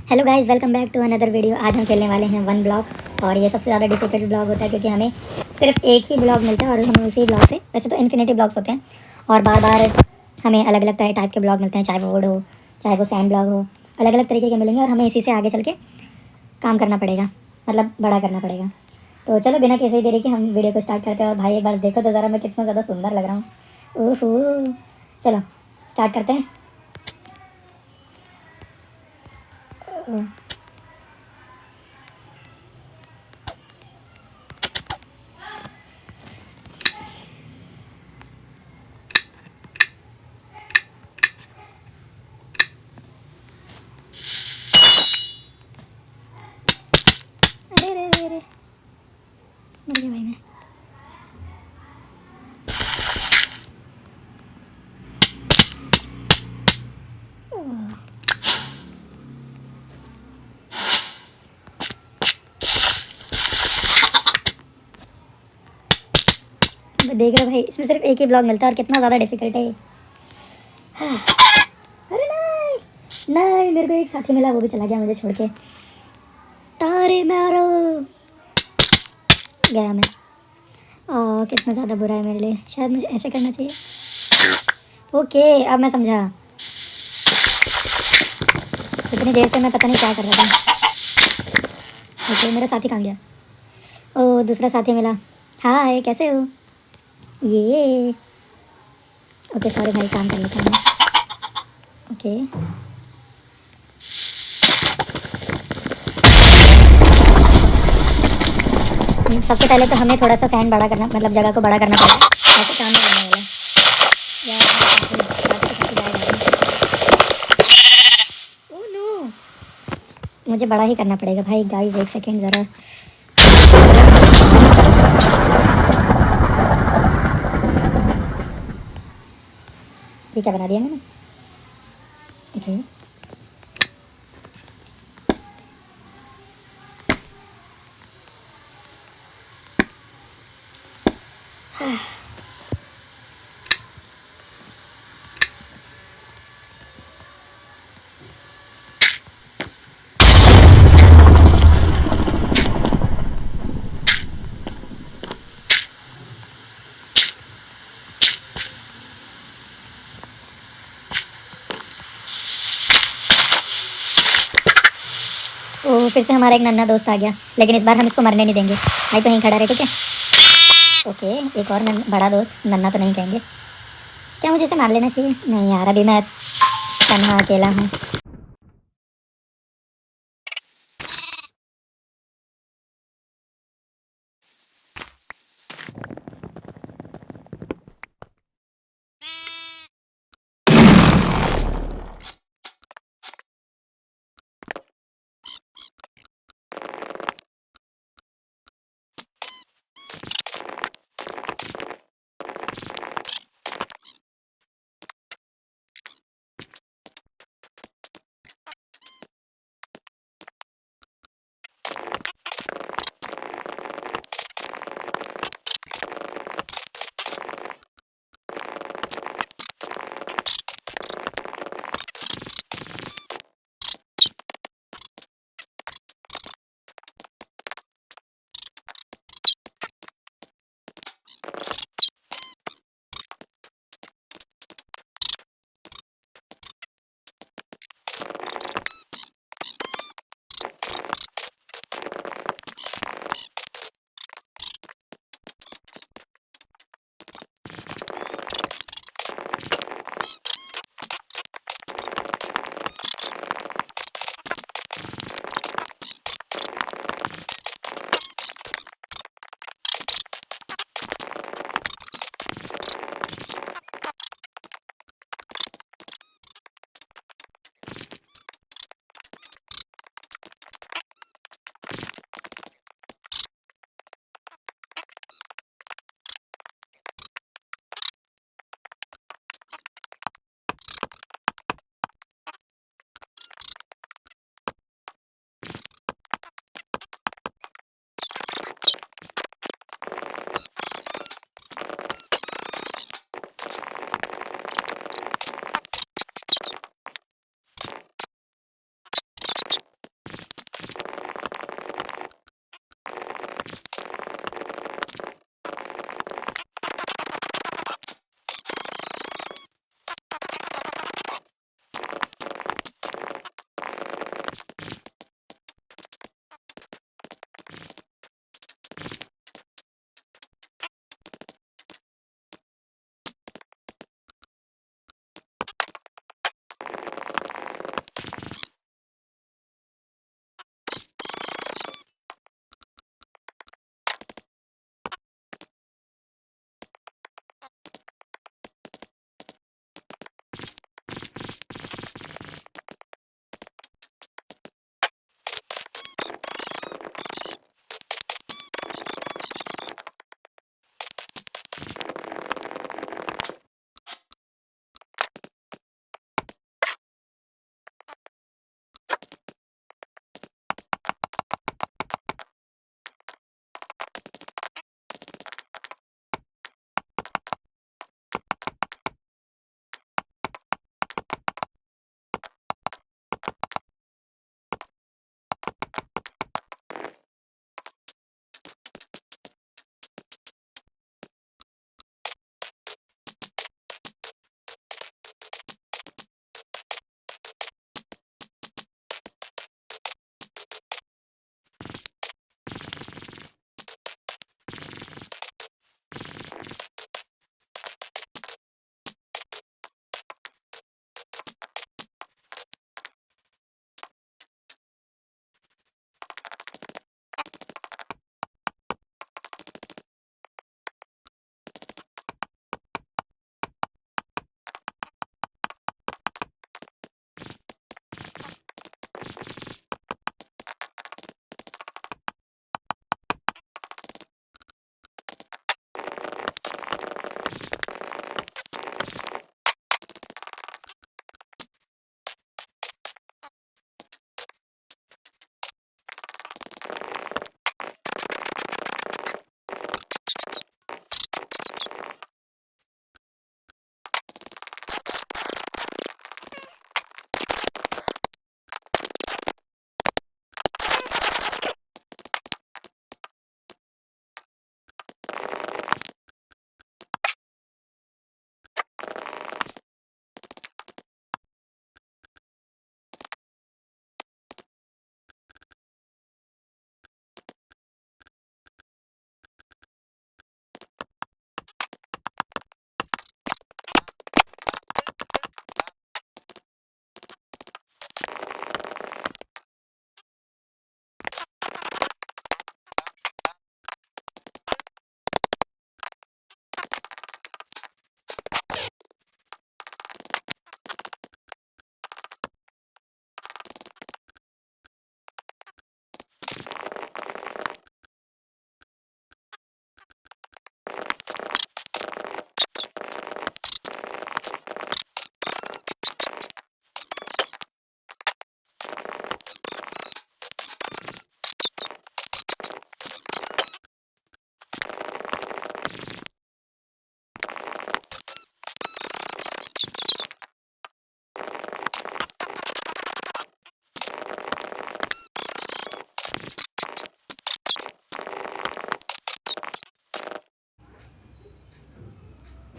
Hello guys, welcome back to another video. आज हम खेलने वाले हैं वन ब्लॉक। और ये सबसे ज़्यादा डिफिकल्ट ब्लॉक होता है क्योंकि हमें सिर्फ एक ही ब्लॉक मिलता है और हमें उसी ब्लॉक से, वैसे तो इन्फिनिटी ब्लॉक्स होते हैं और बार बार हमें अलग अलग टाइप के ब्लॉक मिलते हैं, चाहे वो वुड हो चाहे वो सैंड ब्लॉक हो, अलग अलग तरीके के मिलेंगे और हमें इसी से आगे चल के काम करना पड़ेगा, मतलब बड़ा करना पड़ेगा। तो चलो बिना किसी देरी के हम वीडियो को स्टार्ट करते हैं। और भाई एक बार देखो तो ज़रा मैं कितना ज़्यादा सुंदर लग रहा हूँ। ओहो, चलो स्टार्ट करते हैं। अरे अरे अरे अरे, मर गया भाई मैं। देख रहे हो भाई, इसमें सिर्फ एक ही ब्लॉक मिलता है और कितना ज़्यादा डिफिकल्ट है ये। अरे नहीं नहीं, मेरे को एक साथी मिला, वो भी चला गया मुझे छोड़ के। तारे मारो, गया मैं। कितना ज़्यादा बुरा है मेरे लिए। शायद मुझे ऐसे करना चाहिए। ओके, अब मैं समझा। इतनी देर से मैं पता नहीं क्या कर रहा था। ओके, मेरा साथी कहाँ गया? ओ, दूसरा साथी मिला। हाय, कैसे हो? ये ओके, सॉरी भाई, काम कर लेता हूँ मैं। ओके, सबसे पहले तो हमें थोड़ा सा सैंड बड़ा करना, मतलब जगह को बड़ा करना पड़ेगा। ऐसे काम नहीं करने वाला यार। साथी के साथ जाएगा। ओह नो, मुझे बड़ा ही करना पड़ेगा भाई। गाइस एक सेकेंड ज़रा। ये क्या बना दिया मैंने? ओके, ओ फिर से हमारा एक नन्हा दोस्त आ गया, लेकिन इस बार हम इसको मरने नहीं देंगे भाई। तो यहीं खड़ा रहे, ठीक है? ओके, एक और बड़ा दोस्त। नन्हा तो नहीं कहेंगे। क्या मुझे इसे मार लेना चाहिए? नहीं यार, अभी मैं तन्हा अकेला हूँ।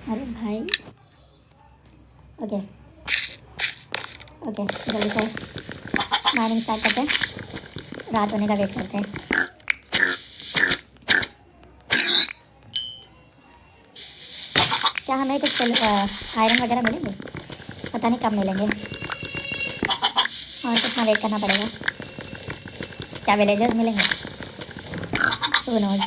अरे भाई ओके ओके, जल्दी से माइनिंग स्टार्ट करते हैं, रात होने का वेट करते हैं। क्या हमें कुछ आयरन वगैरह मिलेंगे? पता नहीं कब मिलेंगे, और कितना वेट करना पड़ेगा। क्या विलेजर्स मिलेंगे? Who knows?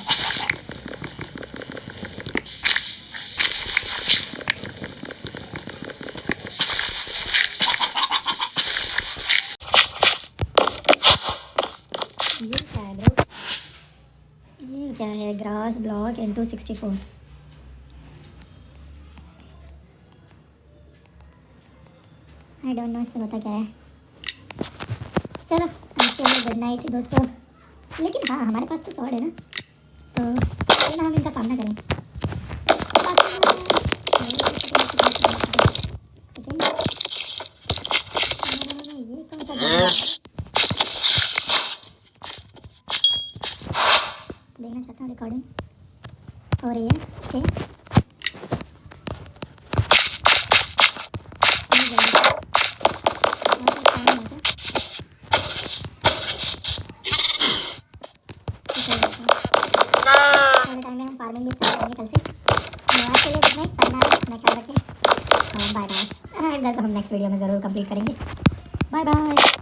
ये क्या है ब्रो? ये क्या है? Grass block into 64। I don't know इससे होता क्या है। चलो आज के लिए गुड नाइट दोस्तों। लेकिन हाँ, हमारे पास तो स्वॉर्ड है ना, तो क्यों ना हम इनका सामना करें। ये कौन सा देखना चाहता हूँ, रिकॉर्डिंग हो रही है। ओके टाइम में हम फार्मिंग भी स्टार्ट करेंगे कल से। आज के लिए गुड नाइट, साइन आउट, अपना ख्याल रखिए और बाय बाय। इस घर को हम नेक्स्ट वीडियो में ज़रूर कंप्लीट करेंगे। Bye bye.